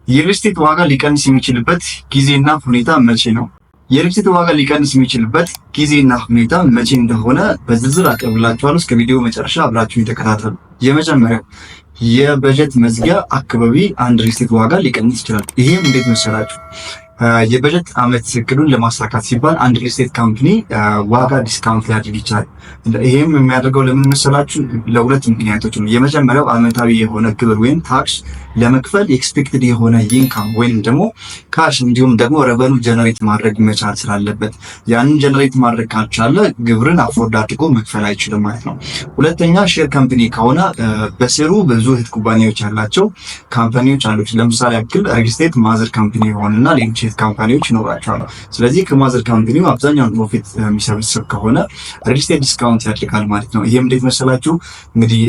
የሪል ስቴት ዋጋ ሊቀንስ የሚችልበት ጊዜና ሁኔታ መቼ ነው? የሪል ስቴት ዋጋ ሊቀንስ የሚችልበት ጊዜና ሁኔታ መቼ እንደሆነ በዝርዝር አቀርብላችኋለሁ። እስከ ቪዲዮ መጨረሻ አብራችሁን ተከታተሉ። የመጀመሪያው የበጀት መዝጊያ አካባቢ አንድ ሪል ስቴት ዋጋ ሊቀንስ ይችላል። ይሄም እንዴት መሰላችሁ? የበጀት ዓመት እቅዱን ለማሳካት ሲባል አንድ ሪል ስቴት ካምፓኒ ዋጋ ዲስካውንት ሊያደርግ ይችላል። ይሄም የሚያደርገው ለምን መሰላችሁ? ለሁለት ምክንያቶች ነው። የመጀመሪያው ዓመታዊ የሆነ ግብር ወይም ታክስ ለመክፈል ኤክስፔክትድ የሆነ ኢንካም ወይም ደግሞ ካሽ እንዲሁም ደግሞ ረቨኑ ጀነሬት ማድረግ መቻል ስላለበት፣ ያንን ጀነሬት ማድረግ ካልቻለ ግብርን አፎርድ አድርጎ መክፈል አይችልም ማለት ነው። ሁለተኛ ሼር ካምፓኒ ከሆነ በስሩ ብዙ እህት ኩባንያዎች ያላቸው ካምፓኒዎች አሉት። ለምሳሌ ያክል ሪል ስቴት ማዘር ካምፓኒ የሆነና ሌሎች ካምፓኒዎች ይኖራቸዋል። ስለዚህ ከማዘር ካምፓኒው አብዛኛውን ፕሮፊት የሚሰበስብ ከሆነ ሪል ስቴት ዲስካውንት ያደርጋል ማለት ነው። ይሄም እንዴት መሰላችሁ? እንግዲህ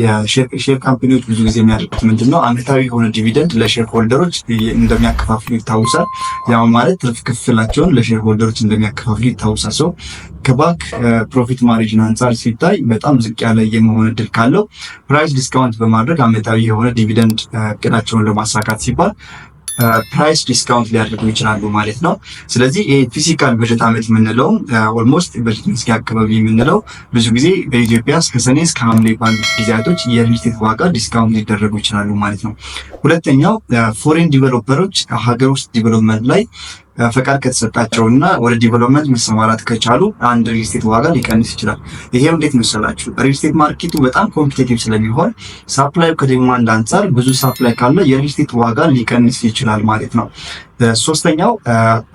ሼር ካምፓኒዎች ብዙ ጊዜ የሚያደርጉት ምንድነው? ዓመታዊ የሆነ ዲቪደንድ ለሼር ሆልደሮች እንደሚያከፋፍሉ ይታወሳል። ያው ማለት ትርፍ ክፍላቸውን ለሼር ሆልደሮች እንደሚያከፋፍሉ ይታወሳል። ሰው ከባንክ ፕሮፊት ማርጂን አንጻር ሲታይ በጣም ዝቅ ያለ የመሆን እድል ካለው ፕራይስ ዲስካውንት በማድረግ ዓመታዊ የሆነ ዲቪደንድ እቅዳቸውን ለማሳካት ሲባል ፕራይስ ዲስካውንት ሊያደርጉ ይችላሉ ማለት ነው። ስለዚህ ይሄ ፊዚካል በጀት ዓመት የምንለው ኦልሞስት በጀት መዝጊያ አካባቢ የምንለው ብዙ ጊዜ በኢትዮጵያ እስከ ሰኔ እስከ ሐምሌ ባሉት ጊዜያቶች የሪል ስቴት ዋጋ ዲስካውንት ሊደረጉ ይችላሉ ማለት ነው። ሁለተኛው ፎሬን ዲቨሎፐሮች ሀገር ውስጥ ዲቨሎፕመንት ላይ ፈቃድ ከተሰጣቸውና ወደ ዲቨሎፕመንት መሰማራት ከቻሉ አንድ ሪል ስቴት ዋጋ ሊቀንስ ይችላል። ይሄም እንዴት መሰላችሁ? ሪል ስቴት ማርኬቱ በጣም ኮምፒቲቲቭ ስለሚሆን ሳፕላይ ከዲማንድ አንጻር ብዙ ሳፕላይ ካለ የሪል ስቴት ዋጋ ሊቀንስ ይችላል ማለት ነው። ሶስተኛው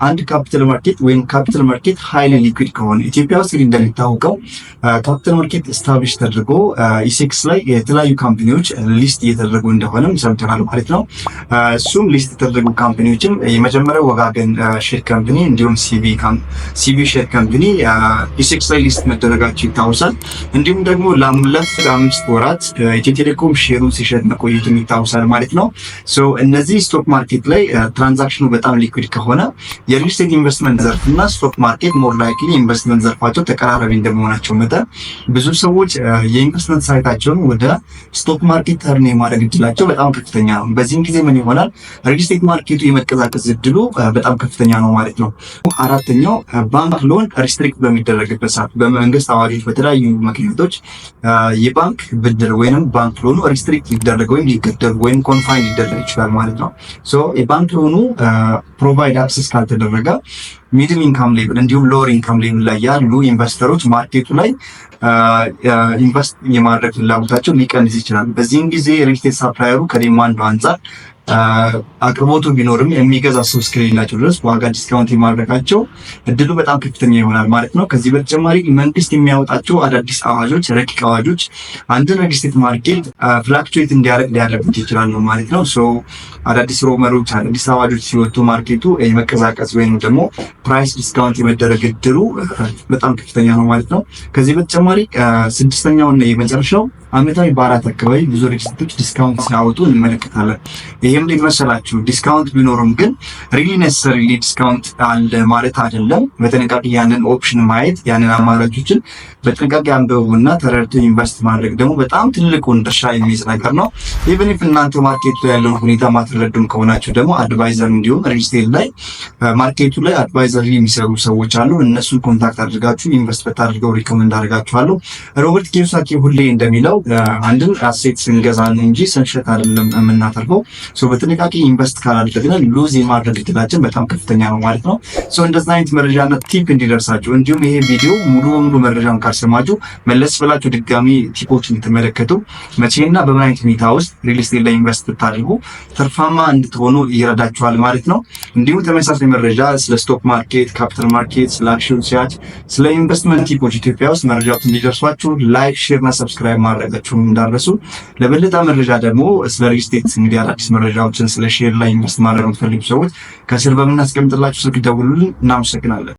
አንድ ካፒታል ማርኬት ወይም ካፒታል ማርኬት ሃይሊ ሊኩዊድ ከሆነ ኢትዮጵያ ውስጥ እንደሚታወቀው ካፒታል ማርኬት ስታብሊሽ ተደርጎ ኢሴክስ ላይ የተለያዩ ካምፓኒዎች ሊስት እየተደረጉ እንደሆነም ሰምተናል ማለት ነው። እሱም ሊስት የተደረጉ ካምፓኒዎችም የመጀመሪያው ወጋገን ሼር ካምፓኒ እንዲሁም ሲቢ ሼር ካምፓኒ ኢሴክስ ላይ ሊስት መደረጋቸው ይታወሳል። እንዲሁም ደግሞ ለአምስት ወራት ኢትዮ ቴሌኮም ሼሩ ሲሸጥ መቆየቱ ይታወሳል ማለት ነው። ሶ እነዚህ ስቶክ ማርኬት ላይ ትራንዛክሽኑ በጣም ሊኩዊድ ከሆነ የሪል ስቴት ኢንቨስትመንት ዘርፍ እና ስቶክ ማርኬት ሞር ላይክሊ ኢንቨስትመንት ዘርፋቸው ተቀራራቢ እንደመሆናቸው መጠን ብዙ ሰዎች የኢንቨስትመንት ሳይታቸውን ወደ ስቶክ ማርኬት ተርን የማድረግ እድላቸው በጣም ከፍተኛ ነው። በዚህም ጊዜ ምን ይሆናል? ሪል ስቴት ማርኬቱ የመቀዛቀዝ እድሉ በጣም ከፍተኛ ነው ማለት ነው። አራተኛው ባንክ ሎን ሪስትሪክት በሚደረግበት ሰዓት በመንግስት አዋጆች በተለያዩ ምክንያቶች የባንክ ብድር ወይንም ባንክ ሎኑ ሪስትሪክት ሊደረግ ወይም ሊገደብ ወይም ኮንፋይን ሊደረግ ይችላል ማለት ነው። ሶ የባንክ ሎኑ ፕሮቫይድ አክሰስ ካልተደረገ ሚድል ኢንካም ሌቭል እንዲሁም ሎወር ኢንካም ሌቭል ላይ ያሉ ኢንቨስተሮች ማርኬቱ ላይ ኢንቨስት የማድረግ ፍላጎታቸው ሊቀንስ ይችላል። በዚህም ጊዜ ሪል ስቴት ሳፕላየሩ ከዲማንዱ አንጻር አቅርቦቱ ቢኖርም የሚገዛ ሰው እስከሌላቸው ድረስ ዋጋ ዲስካውንት የማድረጋቸው እድሉ በጣም ከፍተኛ ይሆናል ማለት ነው። ከዚህ በተጨማሪ መንግስት የሚያወጣቸው አዳዲስ አዋጆች፣ ረቂቅ አዋጆች አንድን ሪል ስቴት ማርኬት ፍላክቹዌት ሊያደርጉት ይችላሉ ማለት ነው። ሶ አዳዲስ ሮመሮች፣ አዳዲስ አዋጆች ሲወጡ ማርኬቱ የመቀዛቀዝ ወይም ደግሞ ፕራይስ ዲስካውንት የመደረግ እድሉ በጣም ከፍተኛ ነው ማለት ነው። ከዚህ በተጨማሪ ስድስተኛው እና የመጨረሻው ዓመታዊ በዓላት አካባቢ ብዙ ሪል ስቴቶች ዲስካውንት ሲያወጡ እንመለከታለን። ይሄም እንዴት መሰላችሁ? ዲስካውንት ቢኖርም ግን ሪሊ ኔሰሰሪሊ ዲስካውንት አለ ማለት አይደለም። በጥንቃቄ ያንን ኦፕሽን ማየት፣ ያንን አማራጮችን በጥንቃቄ አንብቡና ተረድተው ኢንቨስት ማድረግ ደግሞ በጣም ትልቁን ድርሻ የሚይዝ ነገር ነው። ኢቭን ኢፍ እናንተ ማርኬቱ ያለውን ሁኔታ ማትረዱም ከሆናችሁ ደግሞ አድቫይዘር እንዲሁም ሪል ስቴት ላይ ማርኬቱ ላይ አድቫይዘር የሚሰሩ ሰዎች አሉ። እነሱን ኮንታክት አድርጋችሁ ኢንቨስት በታድርገው ሪኮመንድ አድርጋችኋለሁ። ሮበርት ኪዮሳኪ ሁሌ እንደሚለው አንድን አሴት ስንገዛ ነው እንጂ ስንሸጥ አይደለም የምናተርፈው። ሶ በጥንቃቄ ኢንቨስት ካላደረግን ሉዝ የማድረግ እድላችን በጣም ከፍተኛ ነው ማለት ነው። ሶ እንደዛ አይነት መረጃና ቲፕ እንዲደርሳችሁ እንዲሁም ይሄ ቪዲዮ ሙሉ በሙሉ መረጃውን ካልሰማችሁ መለስ ብላችሁ ድጋሚ ቲፖችን እንድትመለከቱ መቼና በምን አይነት ሁኔታ ውስጥ ሪል ስቴት ላይ ኢንቨስት ብታደርጉ ትርፋማ እንድትሆኑ ይረዳችኋል ማለት ነው። እንዲሁም ተመሳሳይ መረጃ ስለ ስቶክ ማርኬት፣ ካፒታል ማርኬት፣ ስለ አክሲዮን ሽያጭ፣ ስለ ኢንቨስትመንት ቲፖች ኢትዮጵያ ውስጥ መረጃዎች እንዲደርሷችሁ ላይክ፣ ሼር እና ሰብስክራይብ ማድረጋችሁን እንዳትረሱ። ለበለጠ መረጃ ደግሞ ስለ ሪል ስቴት እንግዲህ አዳዲስ መረጃዎችን ስለ ሼር ላይ ኢንቨስት ማድረግ የምትፈልጉ ሰዎች ከስር በምናስቀምጥላችሁ ስልክ ደውሉልን። እናመሰግናለን።